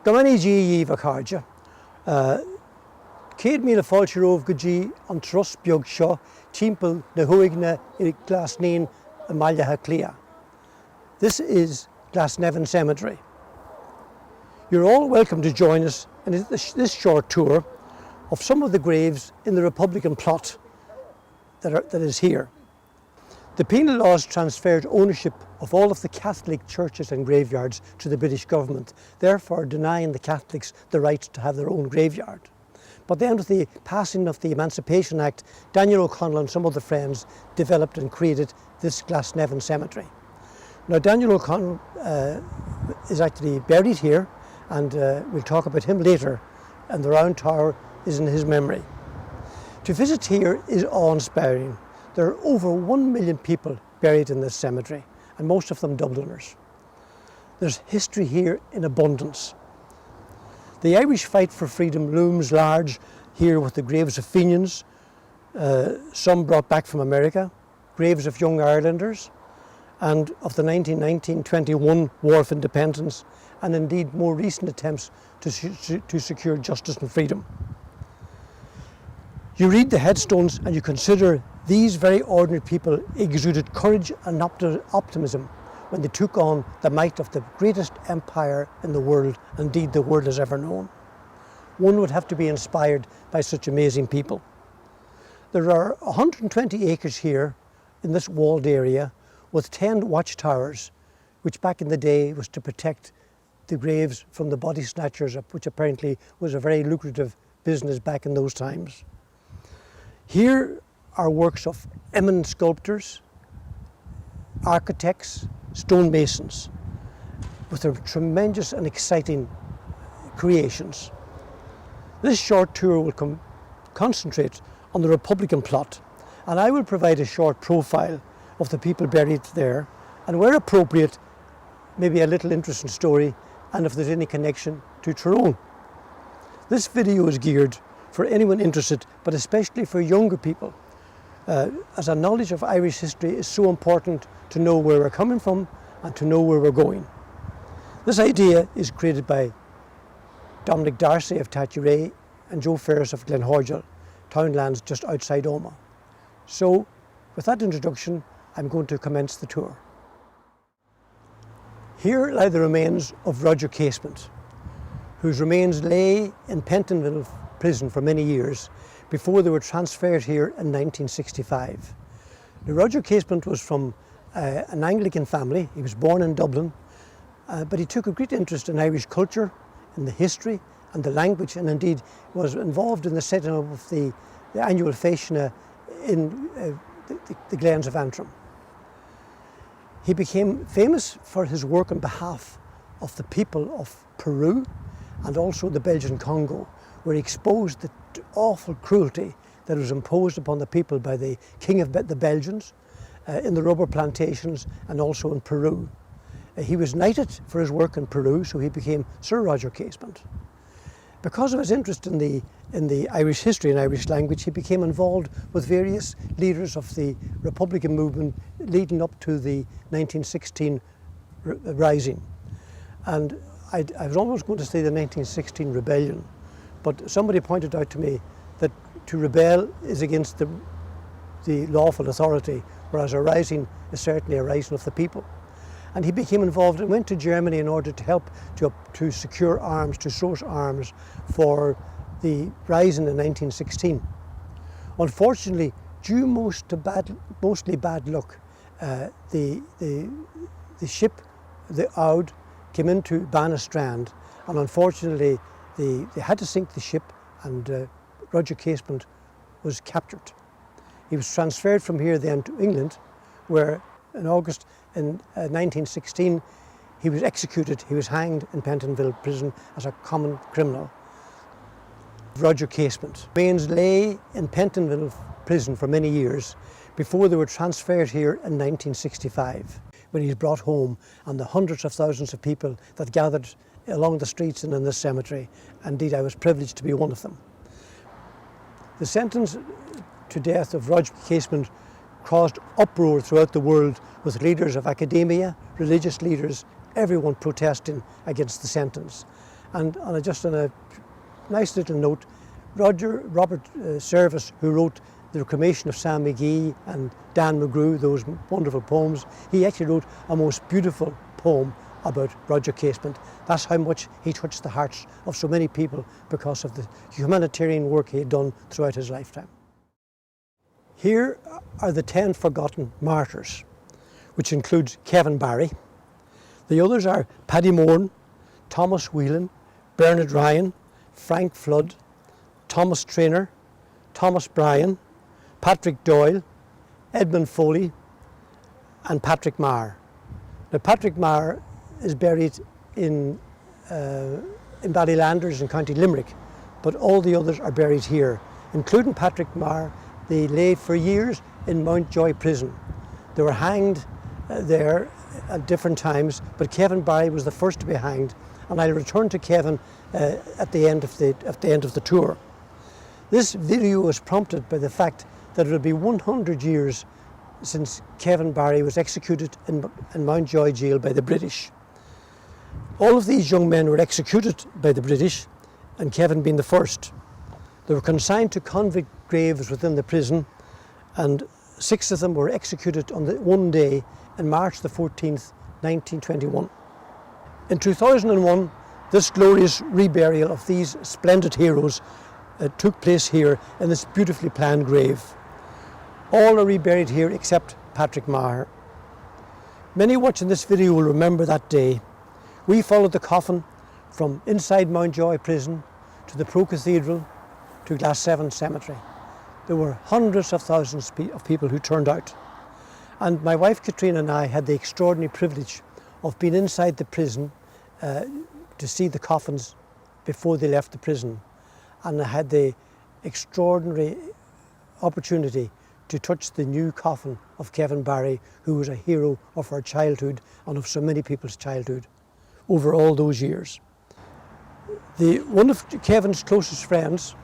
Gamani G Vakarja. Céad míle fáilte romh go dtí an tros beag seo timpeall na huaigine I Glasnevin a Mailethe Clia. This is Glasnevin Cemetery. You're all welcome to join us in this short tour of some of the graves in the Republican plot that is here. The penal laws transferred ownership of all of the Catholic churches and graveyards to the British government, therefore denying the Catholics the right to have their own graveyard. But then with the passing of the Emancipation Act, Daniel O'Connell and some other friends developed and created this Glasnevin Cemetery. Now Daniel O'Connell is actually buried here, and we'll talk about him later, and the round tower is in his memory. To visit here is awe-inspiring. There are over 1 million people buried in this cemetery, and most of them Dubliners. There's history here in abundance. The Irish fight for freedom looms large here with the graves of Fenians, some brought back from America, graves of young Irelanders, and of the 1919-21 War of Independence, and indeed more recent attempts to secure justice and freedom. You read the headstones and you consider these very ordinary people exuded courage and optimism when they took on the might of the greatest empire in the world, indeed the world has ever known. One would have to be inspired by such amazing people. There are 120 acres here in this walled area with 10 watchtowers, which back in the day was to protect the graves from the body snatchers, which apparently was a very lucrative business back in those times. Here are works of eminent sculptors, architects, stonemasons, with their tremendous and exciting creations. This short tour will concentrate on the Republican plot, and I will provide a short profile of the people buried there, and where appropriate, maybe a little interesting story, and if there's any connection to Tyrone. This video is geared for anyone interested, but especially for younger people, as a knowledge of Irish history is so important to know where we're coming from and to know where we're going. This idea is created by Dominic Darcy of Tattyreagh and Joe Ferris of Glenhorgel, townlands just outside Omagh. So, with that introduction, I'm going to commence the tour. Here lie the remains of Roger Casement, whose remains lay in Pentonville prison for many years before they were transferred here in 1965. Now, Roger Casement was from an Anglican family. He was born in Dublin, but he took a great interest in Irish culture, in the history and the language, and indeed was involved in the setting up of the annual Féisceanna in the Glens of Antrim. He became famous for his work on behalf of the people of Peru and also the Belgian Congo, where he exposed the awful cruelty that was imposed upon the people by the king of the Belgians in the rubber plantations and also in Peru. He was knighted for his work in Peru, so he became Sir Roger Casement. Because of his interest in the Irish history and Irish language, he became involved with various leaders of the Republican movement leading up to the 1916 Rising. And I was almost going to say the 1916 Rebellion, but somebody pointed out to me that to rebel is against the lawful authority, whereas a rising is certainly a rising of the people. And he became involved and went to Germany in order to help to secure arms, to source arms for the rising in 1916. Unfortunately, due mostly bad luck, the ship, the Oud, came into Bannostrand, and unfortunately they had to sink the ship, and Roger Casement was captured. He was transferred from here then to England, where in August in 1916 he was executed. He was hanged in Pentonville prison as a common criminal. Roger Casement. Remains lay in Pentonville prison for many years before they were transferred here in 1965, when he was brought home, and the hundreds of thousands of people that gathered along the streets and in this cemetery. Indeed, I was privileged to be one of them. The sentence to death of Roger Casement caused uproar throughout the world, with leaders of academia, religious leaders, everyone protesting against the sentence. And just on a nice little note, Robert Service, who wrote The Reclamation of Sam McGee and Dan McGrew, those wonderful poems, he actually wrote a most beautiful poem about Roger Casement. That's how much he touched the hearts of so many people because of the humanitarian work he had done throughout his lifetime. Here are the 10 forgotten martyrs, which includes Kevin Barry. The others are Paddy Moran, Thomas Whelan, Bernard Ryan, Frank Flood, Thomas Traynor, Thomas Bryan, Patrick Doyle, Edmund Foley, and Patrick Marr. Now, Patrick Marr is buried in Ballylanders in County Limerick, but all the others are buried here, including Patrick Marr. They lay for years in Mountjoy prison. They were hanged there at different times, but Kevin Barry was the first to be hanged, and I'll return to Kevin at the end of the tour. This video was prompted by the fact that it will be 100 years since Kevin Barry was executed in Mountjoy jail by the British. All of these young men were executed by the British, and Kevin being the first. They were consigned to convict graves within the prison, and 6 of them were executed on one day in March the 14th, 1921. In 2001, this glorious reburial of these splendid heroes took place here in this beautifully planned grave. All are reburied here except Patrick Marr. Many watching this video will remember that day. We followed the coffin from inside Mountjoy prison to the Pro Cathedral to Glasseven Cemetery. There were hundreds of thousands of people who turned out. And my wife Katrina and I had the extraordinary privilege of being inside the prison to see the coffins before they left the prison. And I had the extraordinary opportunity to touch the new coffin of Kevin Barry, who was a hero of our childhood and of so many people's childhood over all those years. One of Kevin's closest friends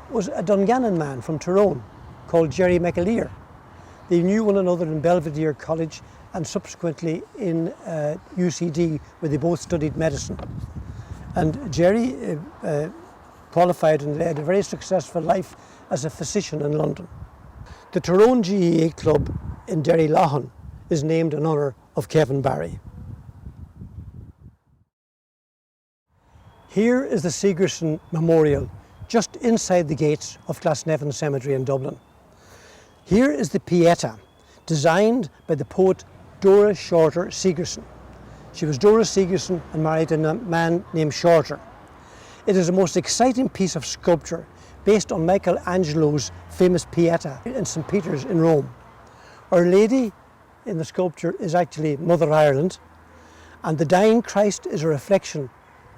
was a Dungannon man from Tyrone called Jerry McAleer. They knew one another in Belvedere College and subsequently in UCD, where they both studied medicine. And Jerry qualified and led a very successful life as a physician in London. The Tyrone GAA Club in Derrylaughan is named in honour of Kevin Barry. Here is the Sigerson Memorial, just inside the gates of Glasnevin Cemetery in Dublin. Here is the Pieta, designed by the poet Dora Shorter Sigerson. She was Dora Sigerson and married a man named Shorter. It is a most exciting piece of sculpture based on Michelangelo's famous Pieta in St. Peter's in Rome. Our Lady in the sculpture is actually Mother Ireland, and the dying Christ is a reflection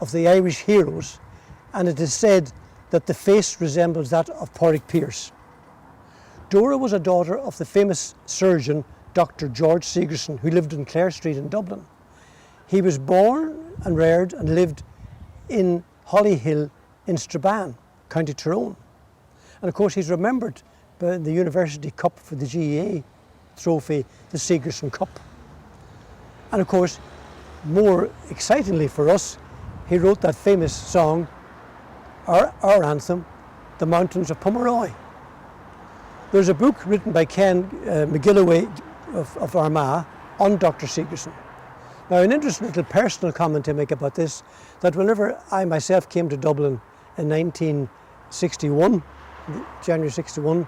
of the Irish heroes, and it is said that the face resembles that of Pádraig Pearse. Dora was a daughter of the famous surgeon Dr. George Sigerson, who lived in Clare Street in Dublin. He was born and reared and lived in Hollyhill in Strabane, County Tyrone. And of course he's remembered by the University Cup for the GAA trophy, the Sigerson Cup. And of course, more excitingly for us, he wrote that famous song, our anthem, The Mountains of Pomeroy. There's a book written by Ken McGilloway of Armagh on Dr. Sigerson. Now, an interesting little personal comment to make about this, that whenever I myself came to Dublin in 1961, January 61,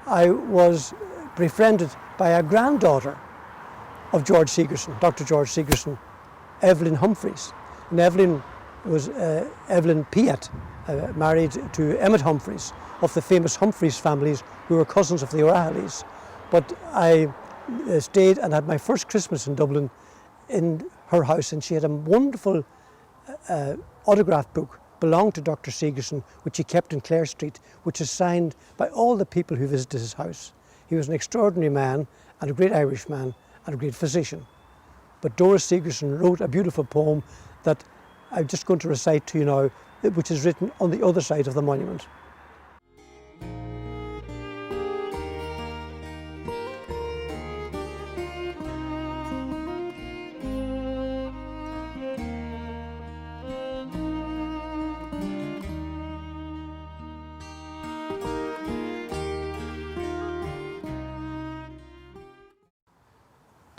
I was befriended by a granddaughter of George Sigerson, Dr. George Sigerson, Evelyn Humphreys. And Evelyn was Evelyn Piet, married to Emmett Humphreys of the famous Humphreys families, who were cousins of the O'Reillys. But I stayed and had my first Christmas in Dublin in her house, and she had a wonderful autograph book belonged to Dr. Sigerson, which he kept in Clare Street, which is signed by all the people who visited his house. He was an extraordinary man and a great Irishman and a great physician. But Doris Sigerson wrote a beautiful poem that I'm just going to recite to you now, which is written on the other side of the monument.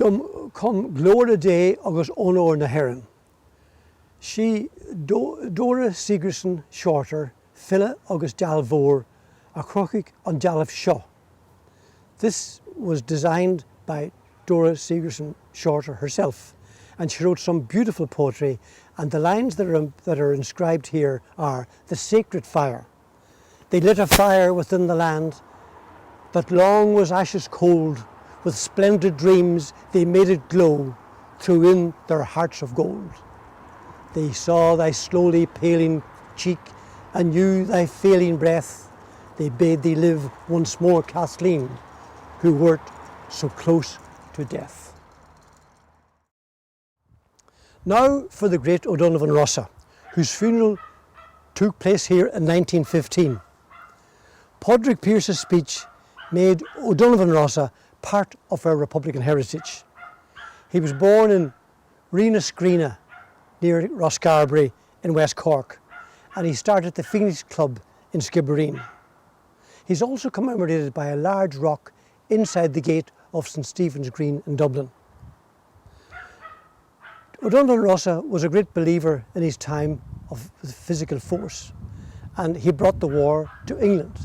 Dum come glóra day agus onor na heron. She Dora Sigerson Shorter, Filla agus Dalvor, a crochig on Dalaf Shaw. This was designed by Dora Sigerson Shorter herself, and she wrote some beautiful poetry, and the lines that are inscribed here are the sacred fire. They lit a fire within the land that long was ashes cold. With splendid dreams they made it glow, threw in their hearts of gold. They saw thy slowly paling cheek and knew thy failing breath. They bade thee live once more, Kathleen, who wert so close to death. Now for the great O'Donovan Rossa, whose funeral took place here in 1915. Padraig Pearse's speech made O'Donovan Rossa part of our Republican heritage. He was born in Rena near Rosscarbery in West Cork, and he started the Phoenix Club in Skibbereen. He's also commemorated by a large rock inside the gate of St Stephen's Green in Dublin. O'Donovan Rossa was a great believer in his time of physical force, and he brought the war to England.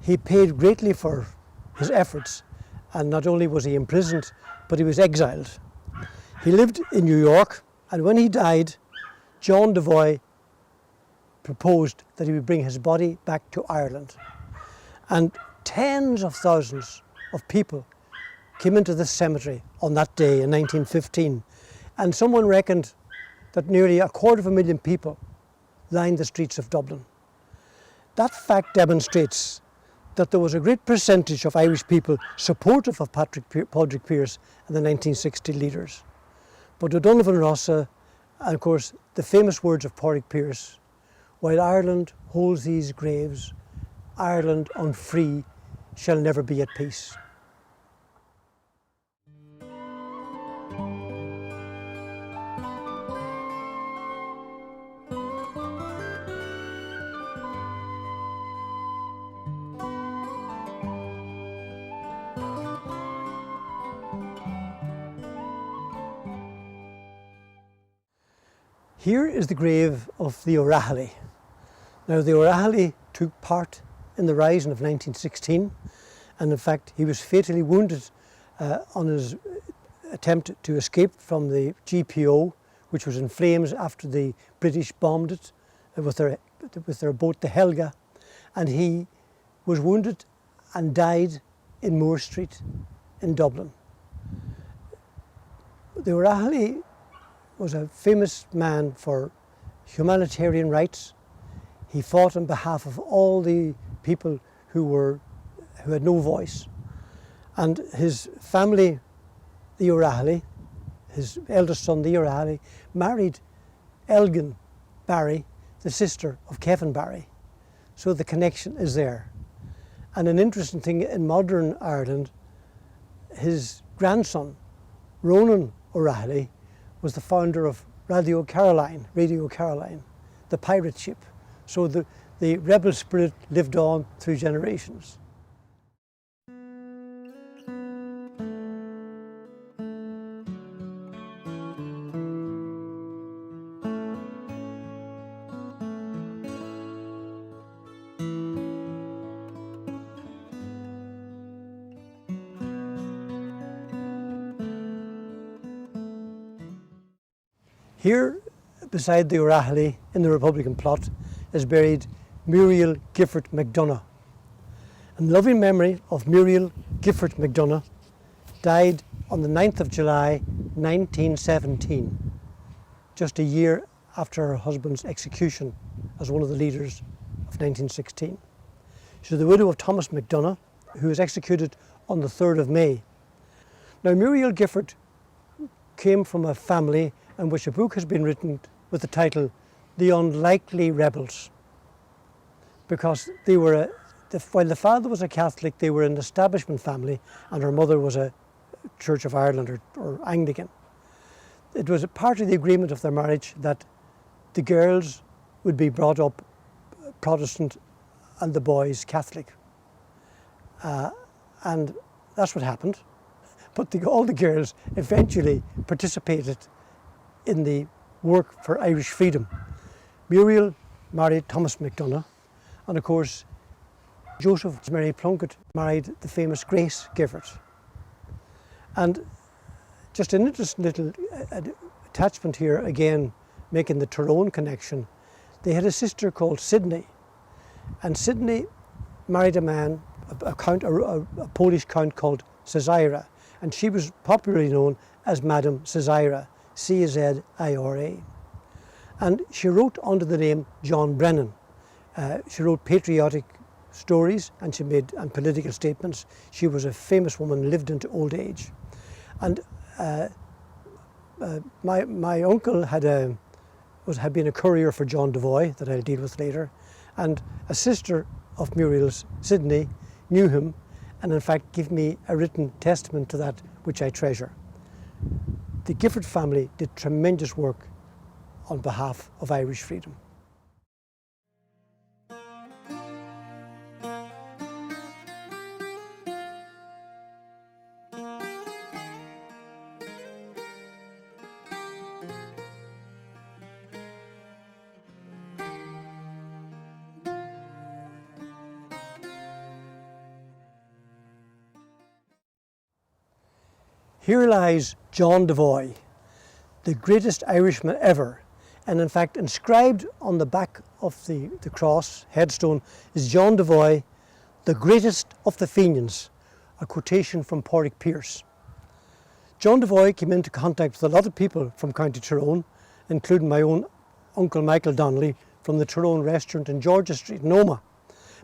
He paid greatly for his efforts, and not only was he imprisoned, but he was exiled. He lived in New York, and when he died, John Devoy proposed that he would bring his body back to Ireland. And tens of thousands of people came into this cemetery on that day in 1915, and someone reckoned that nearly 250,000 people lined the streets of Dublin. That fact demonstrates that there was a great percentage of Irish people supportive of Padraig Pearse and the 1960 leaders. But O'Donovan Rossa, and of course the famous words of Padraig Pearse, while Ireland holds these graves, Ireland unfree shall never be at peace. Here is the grave of the O'Rahilly. Now the O'Rahilly took part in the Rising of 1916, and in fact he was fatally wounded on his attempt to escape from the GPO, which was in flames after the British bombed it with their boat the Helga, and he was wounded and died in Moore Street in Dublin. The O'Rahilly was a famous man for humanitarian rights. He fought on behalf of all the people who had no voice. And his family, the O'Rahilly, his eldest son, the O'Rahilly, married Elgin Barry, the sister of Kevin Barry. So the connection is there. And an interesting thing in modern Ireland, his grandson, Ronan O'Rahilly, was the founder of Radio Caroline, the pirate ship. So the rebel spirit lived on through generations. Here, beside the O'Rahilly in the Republican plot, is buried Muriel Gifford McDonough. In loving memory of Muriel Gifford McDonough, died on the 9th of July 1917, just a year after her husband's execution as one of the leaders of 1916. She's the widow of Thomas McDonough, who was executed on the 3rd of May. Now, Muriel Gifford came from a family in which a book has been written with the title The Unlikely Rebels, because they were while the father was a Catholic, they were an establishment family, and her mother was a Church of Ireland or Anglican. It was a part of the agreement of their marriage that the girls would be brought up Protestant and the boys Catholic. And that's what happened. but all the girls eventually participated in the work for Irish freedom. Muriel married Thomas McDonagh, and of course Joseph Mary Plunkett married the famous Grace Gifford. And just an interesting little attachment here, again making the Tyrone connection. They had a sister called Sydney, and Sydney married a man, a Polish count called Cezira, and she was popularly known as Madame Cezira, C-Z-I-R-A. And she wrote under the name John Brennan. She wrote patriotic stories and she made political statements. She was a famous woman, lived into old age. And my uncle had been a courier for John Devoy, that I'll deal with later, and a sister of Muriel's, Sydney, knew him and in fact gave me a written testament to that, which I treasure. The Gifford family did tremendous work on behalf of Irish freedom. Here lies John Devoy, the greatest Irishman ever, and in fact inscribed on the back of the cross headstone is John Devoy, the greatest of the Fenians, a quotation from Pádraig Pearse. John Devoy came into contact with a lot of people from County Tyrone, including my own Uncle Michael Donnelly from the Tyrone restaurant in Georgia Street in Omagh.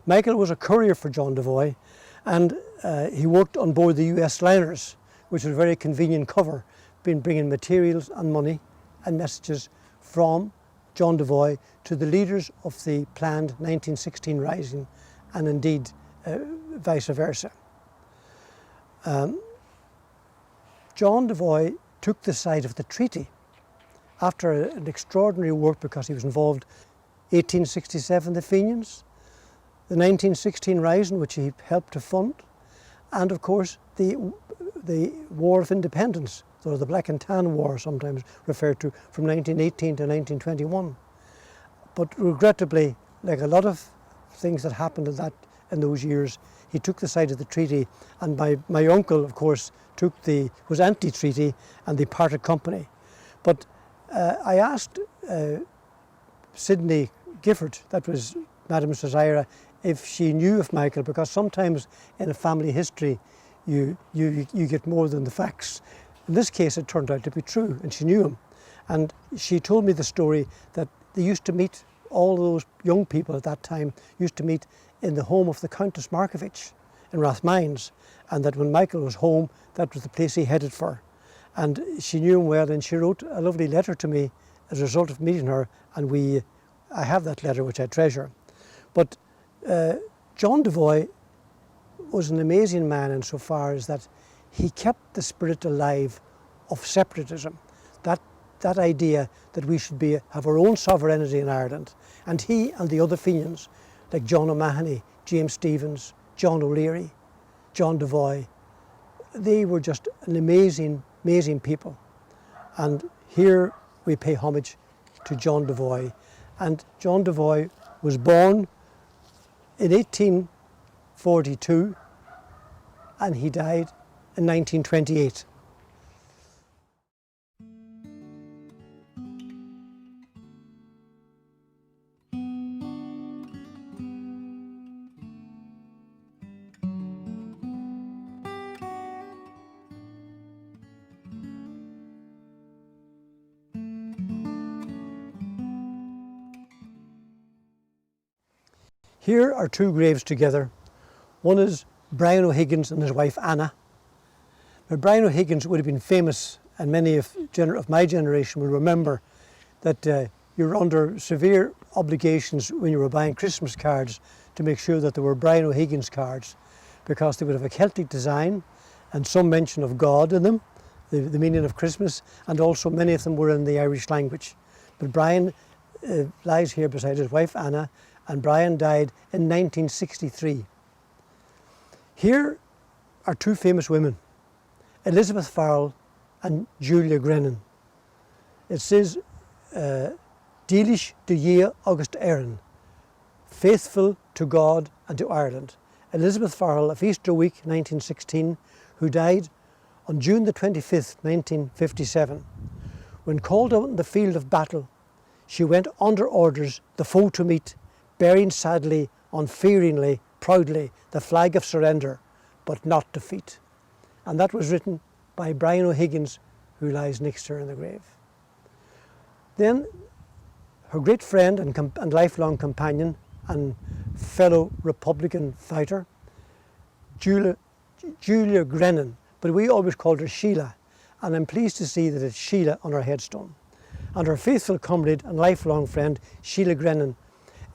Michael was a courier for John Devoy, and he worked on board the US liners, which was a very convenient cover, bringing materials and money and messages from John Devoy to the leaders of the planned 1916 Rising, and indeed vice versa. John Devoy took the side of the treaty after an extraordinary work, because he was involved 1867 the Fenians, the 1916 Rising, which he helped to fund, and of course the War of Independence, or the Black and Tan War sometimes referred to, from 1918 to 1921. But regrettably, like a lot of things that happened in those years, he took the side of the treaty, and my uncle, of course, was anti-treaty, and they parted company. But I asked Sydney Gifford, that was Madame Cezira, if she knew of Michael, because sometimes in a family history you get more than the facts. In this case it turned out to be true, and she knew him. And she told me the story that they used to meet, all those young people at that time used to meet in the home of the Countess Markovich in Rathmines, and that when Michael was home, that was the place he headed for. And she knew him well, and she wrote a lovely letter to me as a result of meeting her, and I have that letter, which I treasure. But John Devoy was an amazing man insofar as that he kept the spirit alive of separatism, that idea that we should have our own sovereignty in Ireland. And he and the other Fenians, like John O'Mahony, James Stephens, John O'Leary, John Devoy, they were just an amazing, amazing people. And here we pay homage to John Devoy. And John Devoy was born in 1842 and he died in 1928. Here are two graves together. One is Brian O'Higgins and his wife Anna. Now, Brian O'Higgins would have been famous, and many of my generation will remember that you were under severe obligations when you were buying Christmas cards to make sure that there were Brian O'Higgins cards, because they would have a Celtic design and some mention of God in them, the meaning of Christmas, and also many of them were in the Irish language. But Brian lies here beside his wife Anna, and Brian died in 1963. Here are two famous women, Elizabeth Farrell and Julia Grennan. It says, Dílis de dhé August Erin, faithful to God and to Ireland. Elizabeth Farrell of Easter Week 1916, who died on June the 25th, 1957. When called out in the field of battle, she went under orders the foe to meet, bearing sadly, unfearingly, proudly the flag of surrender, but not defeat. And that was written by Brian O'Higgins, who lies next to her in the grave. Then her great friend and lifelong companion and fellow Republican fighter, Julia Grennan, but we always called her Sheila, and I'm pleased to see that it's Sheila on her headstone. And her faithful comrade and lifelong friend, Sheila Grennan.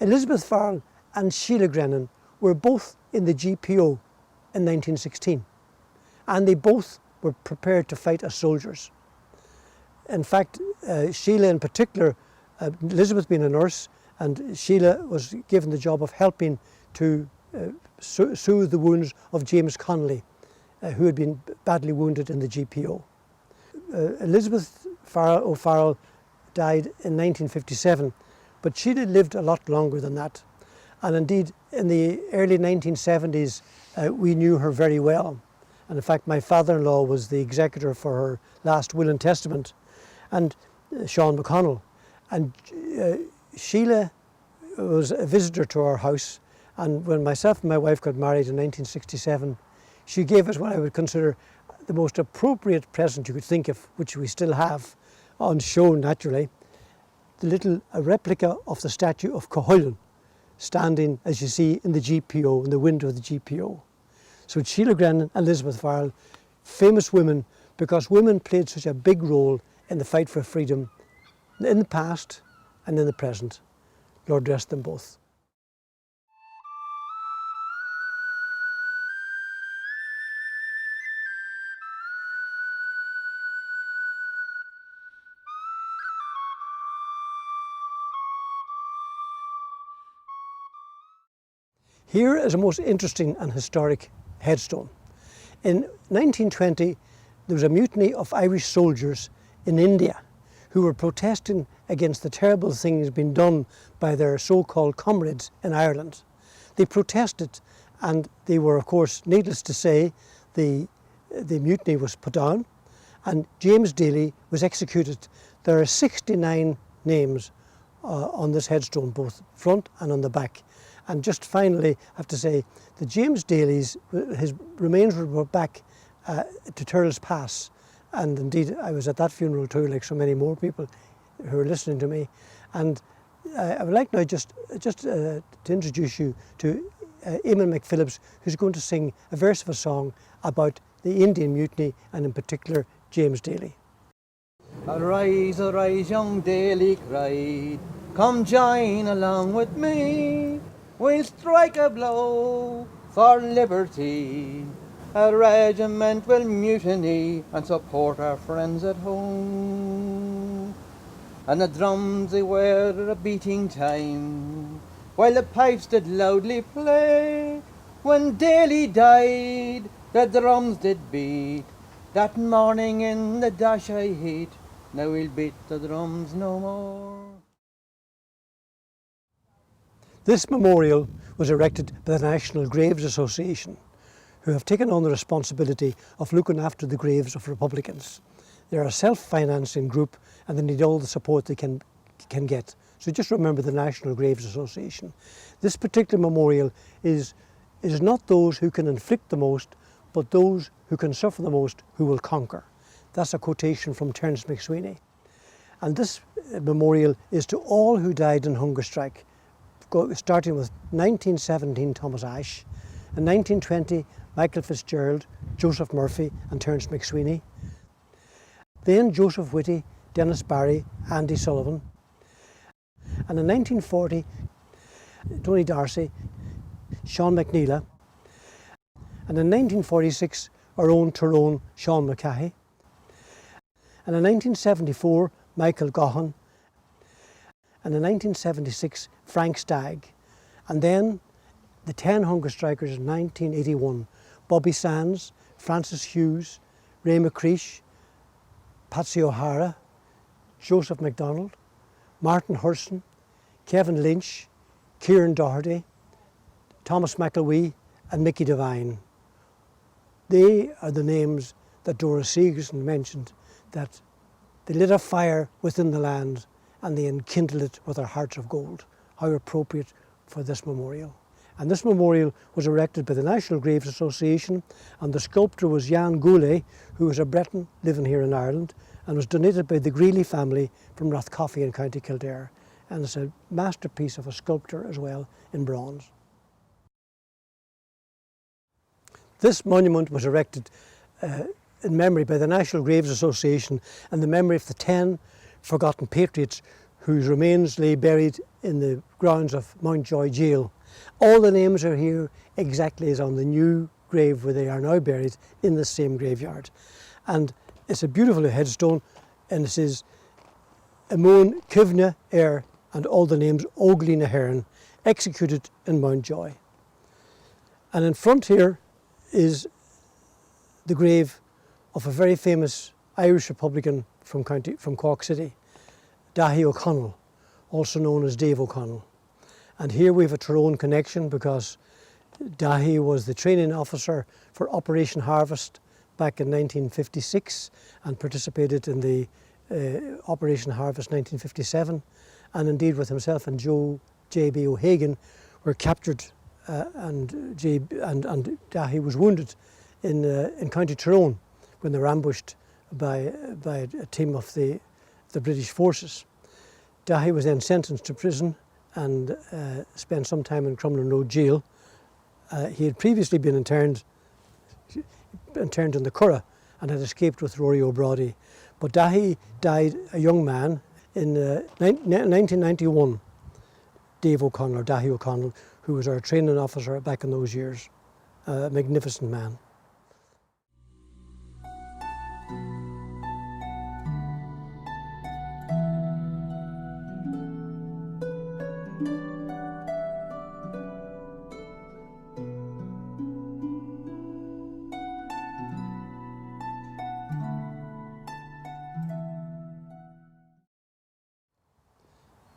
Elizabeth Farrell and Sheila Grennan were both in the GPO in 1916, and they both were prepared to fight as soldiers. In fact, Sheila in particular, Elizabeth being a nurse, and Sheila was given the job of helping to soothe the wounds of James Connolly, who had been badly wounded in the GPO. Elizabeth O'Farrell died in 1957, but Sheila lived a lot longer than that. And indeed, in the early 1970s, we knew her very well. And in fact, my father-in-law was the executor for her last will and testament, and Sean McConnell. And Sheila was a visitor to our house, and when myself and my wife got married in 1967, she gave us what I would consider the most appropriate present you could think of, which we still have on show naturally, a replica of the statue of Cuchulainn, standing, as you see, in the GPO, in the window of the GPO. So Sheila Grennan and Elizabeth Farrell, famous women, because women played such a big role in the fight for freedom in the past and in the present. Lord rest them both. Here is a most interesting and historic headstone. In 1920, there was a mutiny of Irish soldiers in India who were protesting against the terrible things being done by their so-called comrades in Ireland. They protested, and they were, of course, needless to say, the mutiny was put down, and James Daly was executed. There are 69 names on this headstone, both front and on the back. And just finally, I have to say that James Daly's, his remains were brought back to Turles Pass. And indeed, I was at that funeral too, like so many more people who are listening to me. And I would like now just to introduce you to Eamon McPhillips, who's going to sing a verse of a song about the Indian Mutiny, and in particular, James Daly. Arise, arise, young Daly cried, come join along with me. We'll strike a blow for liberty. A regiment will mutiny and support our friends at home. And the drums they were a beating time, while the pipes did loudly play. When Daly died, the drums did beat. That morning in the dash I heat, now we'll beat the drums no more. This memorial was erected by the National Graves Association, who have taken on the responsibility of looking after the graves of Republicans. They're a self-financing group, and they need all the support they can get. So just remember the National Graves Association. This particular memorial is not those who can inflict the most, but those who can suffer the most who will conquer. That's a quotation from Terence McSweeney. And this memorial is to all who died in hunger strike, starting with 1917 Thomas Ashe, in 1920 Michael Fitzgerald, Joseph Murphy and Terence McSweeney, then Joseph Whitty, Dennis Barry, Andy Sullivan, and in 1940 Tony Darcy, Sean McNeila, and in 1946 our own Tyrone, Sean McCahey, and in 1974 Michael Gohan, and in 1976 Frank Stagg, and then the 10 hunger strikers in 1981, Bobby Sands, Francis Hughes, Ray McCreesh, Patsy O'Hara, Joseph MacDonald, Martin Hurston, Kevin Lynch, Kieran Doherty, Thomas McElwee and Mickey Devine. They are the names that Dora Segerson mentioned, that they lit a fire within the land and they enkindled it with their hearts of gold. How appropriate for this memorial. And this memorial was erected by the National Graves Association, and the sculptor was Jan Goulet, who was a Breton living here in Ireland, and was donated by the Greeley family from Rathcoffey in County Kildare. And it's a masterpiece of a sculptor as well in bronze. This monument was erected in memory by the National Graves Association and the memory of the 10 forgotten patriots whose remains lay buried in the grounds of Mountjoy Jail. All the names are here exactly as on the new grave where they are now buried in the same graveyard. And it's a beautiful headstone, and it says Emon Kivna Air and all the names Ogley na Heron, executed in Mountjoy. And in front here is the grave of a very famous Irish Republican from Cork City, Daithí O'Connell, also known as Dave O'Connell. And here we have a Tyrone connection because Daithí was the training officer for Operation Harvest back in 1956 and participated in the Operation Harvest 1957, and indeed with himself and Joe J.B. O'Hagan were captured and Daithí was wounded in County Tyrone when they were ambushed by a team of the British forces. Daithí was then sentenced to prison and spent some time in Crumlin Road Jail. He had previously been interned in the Curragh and had escaped with Rory O'Brody. But Daithí died a young man in 1991. Dave O'Connell, or Daithí O'Connell, who was our training officer back in those years. A magnificent man.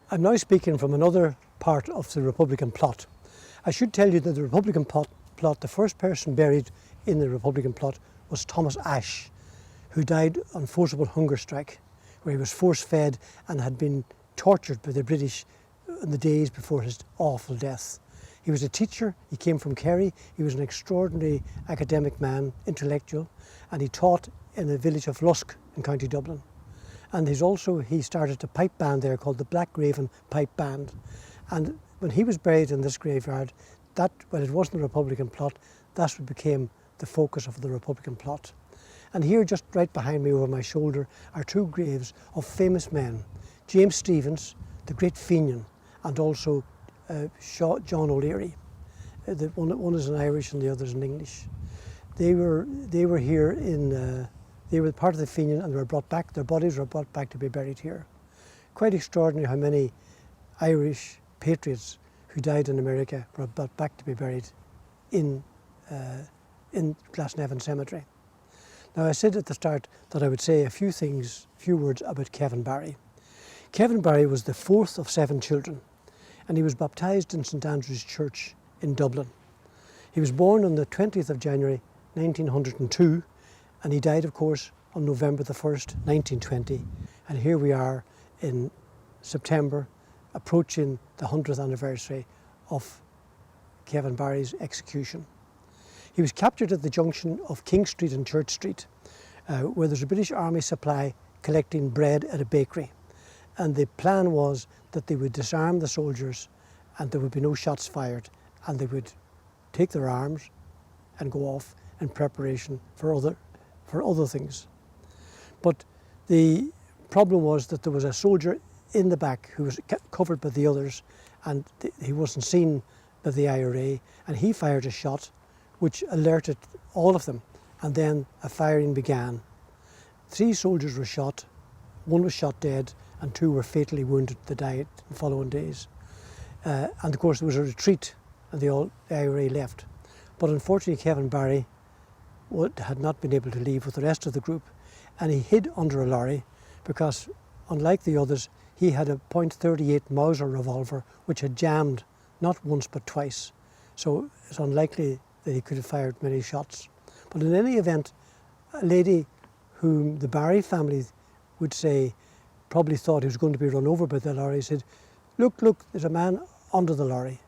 I'm now speaking from another part of the Republican plot. I should tell you that the Republican plot, the first person buried in the Republican plot was Thomas Ashe, who died on forcible hunger strike, where he was force-fed and had been tortured by the British in the days before his awful death. He was a teacher, he came from Kerry, he was an extraordinary academic man, intellectual, and he taught in the village of Lusk in County Dublin. And he started a pipe band there called the Black Raven Pipe Band. And when he was buried in this graveyard, when it wasn't a Republican plot, that's what became the focus of the Republican plot. And here, just right behind me over my shoulder, are two graves of famous men. James Stephens, the great Fenian, and also John O'Leary. One is in Irish and the other is in English. They were here they were part of the Fenian and they were brought back, their bodies were brought back to be buried here. Quite extraordinary how many Irish patriots who died in America were brought back to be buried in Glasnevin Cemetery. Now, I said at the start that I would say a few words about Kevin Barry. Kevin Barry was the fourth of 7 children, and he was baptised in St Andrew's Church in Dublin. He was born on the 20th of January 1902, and he died, of course, on November the 1st, 1920. And here we are in September, approaching the 100th anniversary of Kevin Barry's execution. He was captured at the junction of King Street and Church Street, where there's a British Army supply collecting bread at a bakery. And the plan was that they would disarm the soldiers and there would be no shots fired, and they would take their arms and go off in preparation for other things. But the problem was that there was a soldier in the back who was covered by the others, and he wasn't seen by the IRA, and he fired a shot which alerted all of them, and then a firing began. 3 soldiers were shot, 1 was shot dead, and 2 were fatally wounded. They died in the following days. And of course there was a retreat, and the IRA left. But unfortunately Kevin Barry had not been able to leave with the rest of the group, and he hid under a lorry because, unlike the others, he had a .38 Mauser revolver which had jammed not once but twice. So it's unlikely that he could have fired many shots. But in any event, a lady whom the Barry family would say probably thought he was going to be run over by the lorry said, look, there's a man under the lorry.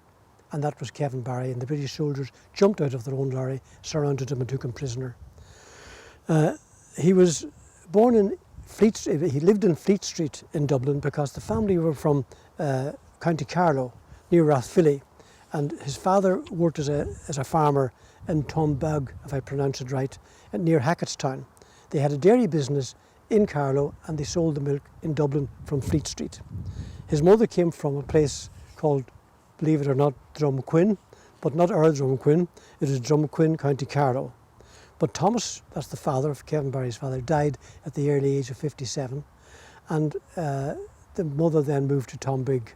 And that was Kevin Barry, and the British soldiers jumped out of their own lorry, surrounded him and took him prisoner. He was born in he lived in Fleet Street in Dublin because the family were from County Carlow, near Rathvilly, and his father worked as a farmer in Tombag, if I pronounce it right, near Hackettstown. They had a dairy business in Carlow and they sold the milk in Dublin from Fleet Street. His mother came from a place called, believe it or not, Drumquin, but not our Drumquin, it is Drumquin, County Carlow. But Thomas, that's the father of Kevin Barry's father, died at the early age of 57, and the mother then moved to Tombig.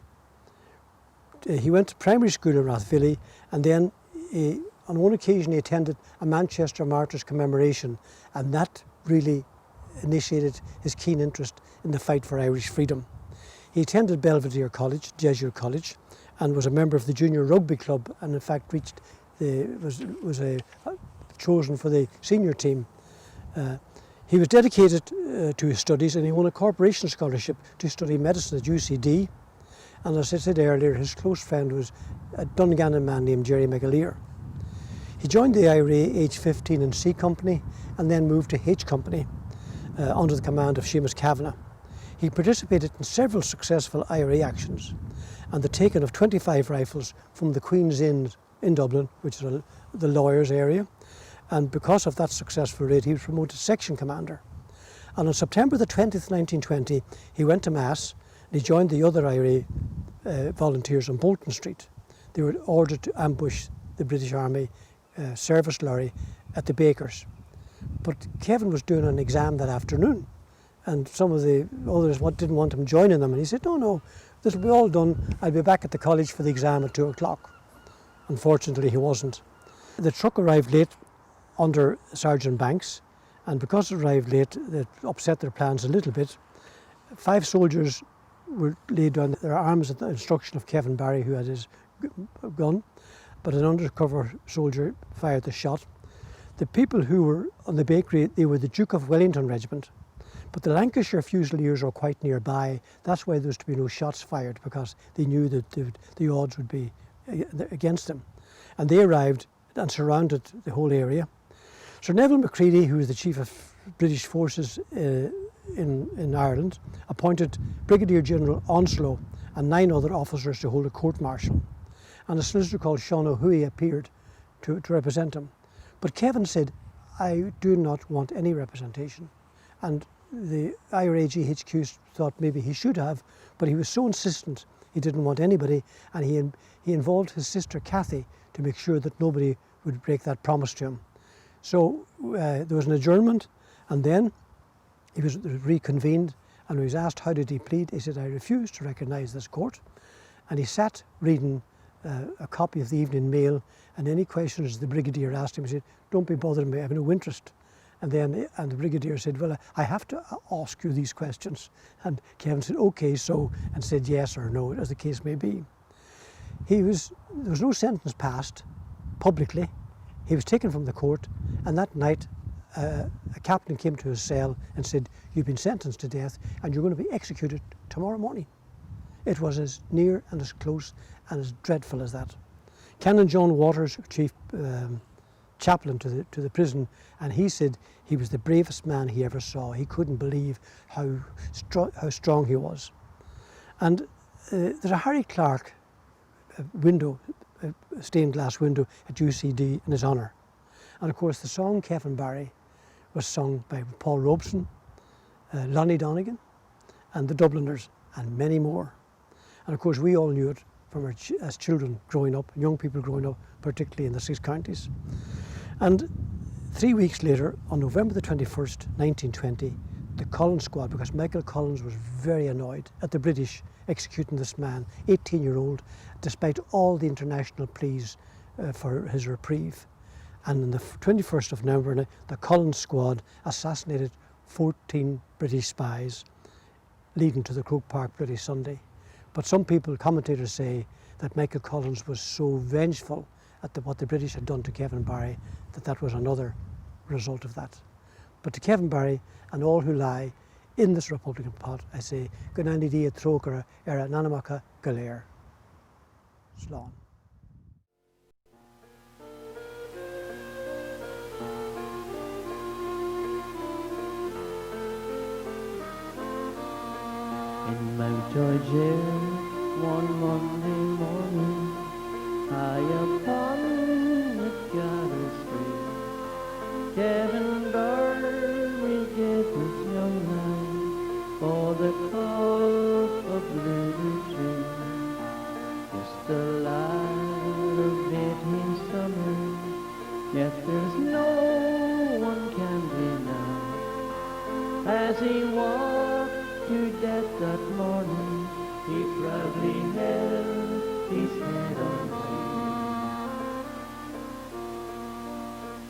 He went to primary school in Rathvilly, and then on one occasion he attended a Manchester Martyrs commemoration, and that really initiated his keen interest in the fight for Irish freedom. He attended Belvedere College, Jesuit College, and was a member of the junior rugby club, and in fact was chosen for the senior team. He was dedicated to his studies, and he won a corporation scholarship to study medicine at UCD. And as I said earlier, his close friend was a Dungannon man named Jerry McAleer. He joined the IRA aged 15 in C Company and then moved to H Company under the command of Seamus Kavanagh. He participated in several successful IRA actions and the taking of 25 rifles from the Queen's Inn in Dublin, which is the lawyers' area. And because of that successful raid, he was promoted section commander. And on September the 20th, 1920, he went to Mass and he joined the other IRA volunteers on Bolton Street. They were ordered to ambush the British Army service lorry at the Bakers. But Kevin was doing an exam that afternoon, and some of the others didn't want him joining them. And he said, no, this will be all done. I'll be back at the college for the exam at 2 o'clock. Unfortunately, he wasn't. The truck arrived late under Sergeant Banks, and because it arrived late, it upset their plans a little bit. 5 soldiers were laid down their arms at the instruction of Kevin Barry, who had his gun, but an undercover soldier fired the shot. The people who were on the bakery, they were the Duke of Wellington Regiment, but the Lancashire Fusiliers were quite nearby. That's why there was to be no shots fired, because they knew that the odds would be against them. And they arrived and surrounded the whole area. Sir Neville Macready, who was the chief of British forces in Ireland, appointed Brigadier General Onslow and 9 other officers to hold a court-martial. And a solicitor called Sean O'Huey appeared to represent him. But Kevin said, I do not want any representation. And the IRA GHQ thought maybe he should have, but he was so insistent he didn't want anybody, and he involved his sister Cathy to make sure that nobody would break that promise to him. So there was an adjournment, and then he was reconvened, and he was asked how did he plead. He said, I refuse to recognise this court. And he sat reading a copy of the Evening Mail, and any questions the Brigadier asked him, he said, don't be bothering me, I have no interest. And the Brigadier said, well, I have to ask you these questions. And Kevin said, okay, so, and said yes or no, as the case may be. There was no sentence passed publicly. He was taken from the court, and that night a captain came to his cell and said, you've been sentenced to death and you're going to be executed tomorrow morning. It was as near and as close and as dreadful as that. Canon John Waters, chief chaplain to the prison, and he said he was the bravest man he ever saw. He couldn't believe how strong he was. And there's a Harry Clark window, a stained glass window at UCD in his honour. And of course the song Kevin Barry was sung by Paul Robeson, Lonnie Donegan and the Dubliners and many more. And of course we all knew it from as children growing up, young people growing up, particularly in the 6 counties. And 3 weeks later, on November the 21st, 1920, the Collins squad, because Michael Collins was very annoyed at the British executing this man, 18-year-old, despite all the international pleas for his reprieve. And on the 21st of November, the Collins squad assassinated 14 British spies, leading to the Croke Park Bloody Sunday. But some people, commentators, say that Michael Collins was so vengeful at what the British had done to Kevin Barry that that was another result of that. But to Kevin Barry and all who lie in this Republican pot, I say, Gunani dia trokara era nanamaka galer. Slán. In Mountjoy jail, one Monday morning, high upon the Gather Street, Kevin Barry gave his young man for the cause of liberty. Just a lad of 18 summers, yet there's no one can deny. As he walked to death that morning, he proudly held his head on high.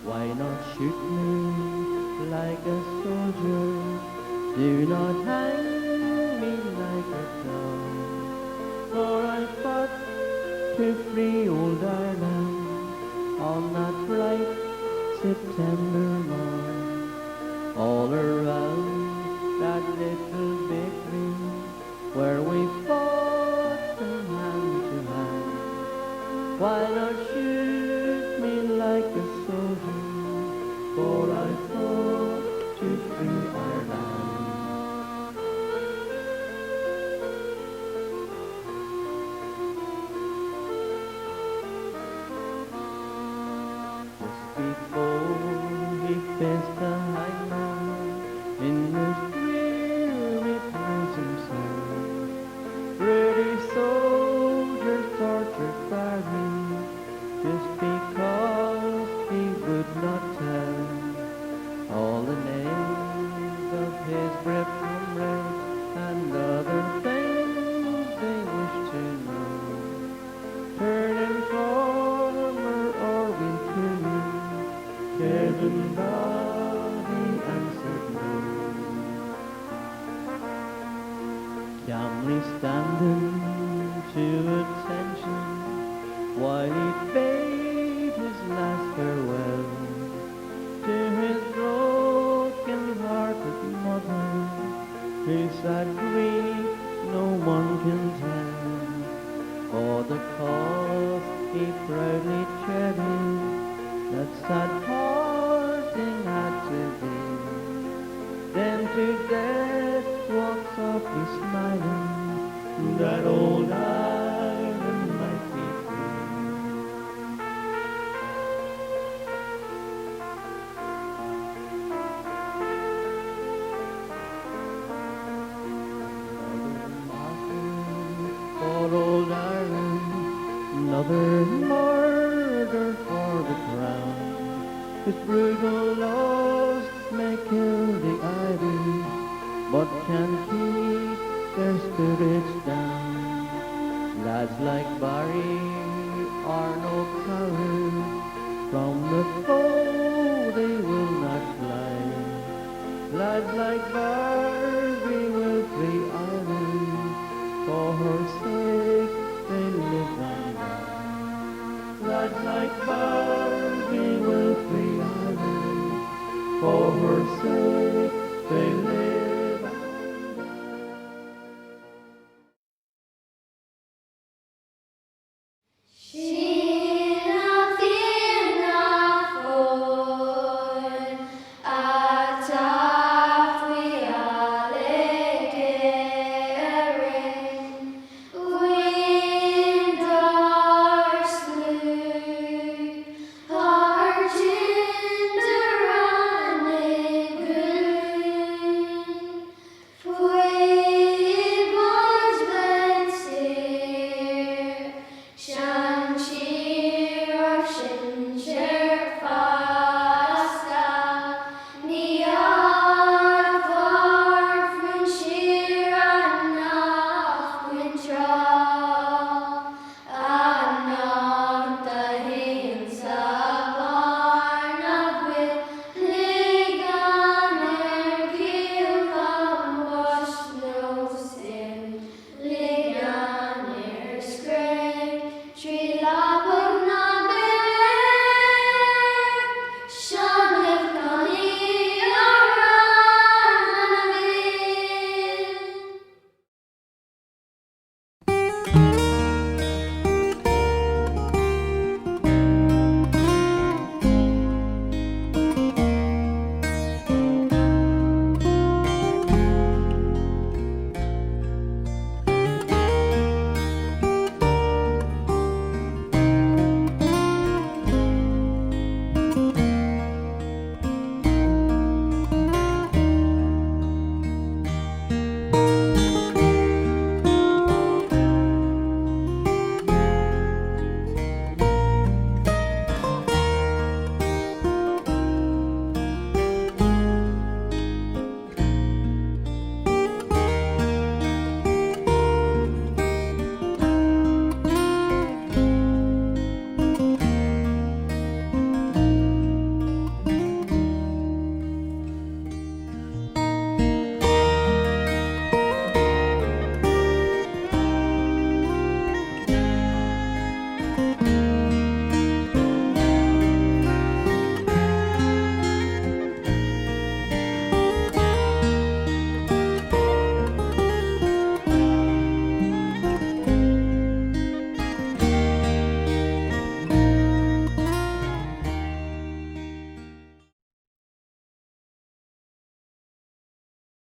Why not shoot me like a soldier? Do not hang me like a dog. For I fought to free old Ireland on that bright September morn. All around that little bakery where we fought from hand to hand. Why not shoot me like a soldier? For I fought to free our land. Just before he faced the hangman in his dreary prison cell, British soldiers tortured Barry just because he would not tell all the names of his brave comrades and other things they wished to know. Turn informer or we'll kill you, Kevin Barry answered no. Calmly standing to attention while he bade his last farewell to his broken-hearted mother, whose sad grief no one can tell. For the cause he proudly cherished, that sad parting had to be. Then to death walked softly smiling, that old Ireland might be free. For old Ireland, another murder for the crown. His brutal laws may kill the Irish, but can keep their spirits down. Lads like Barry are no cowards, from the foe they will not fly. Lads like Barry will free Ireland, for her sake they live and die. Lads like Barry will free Ireland, for her sake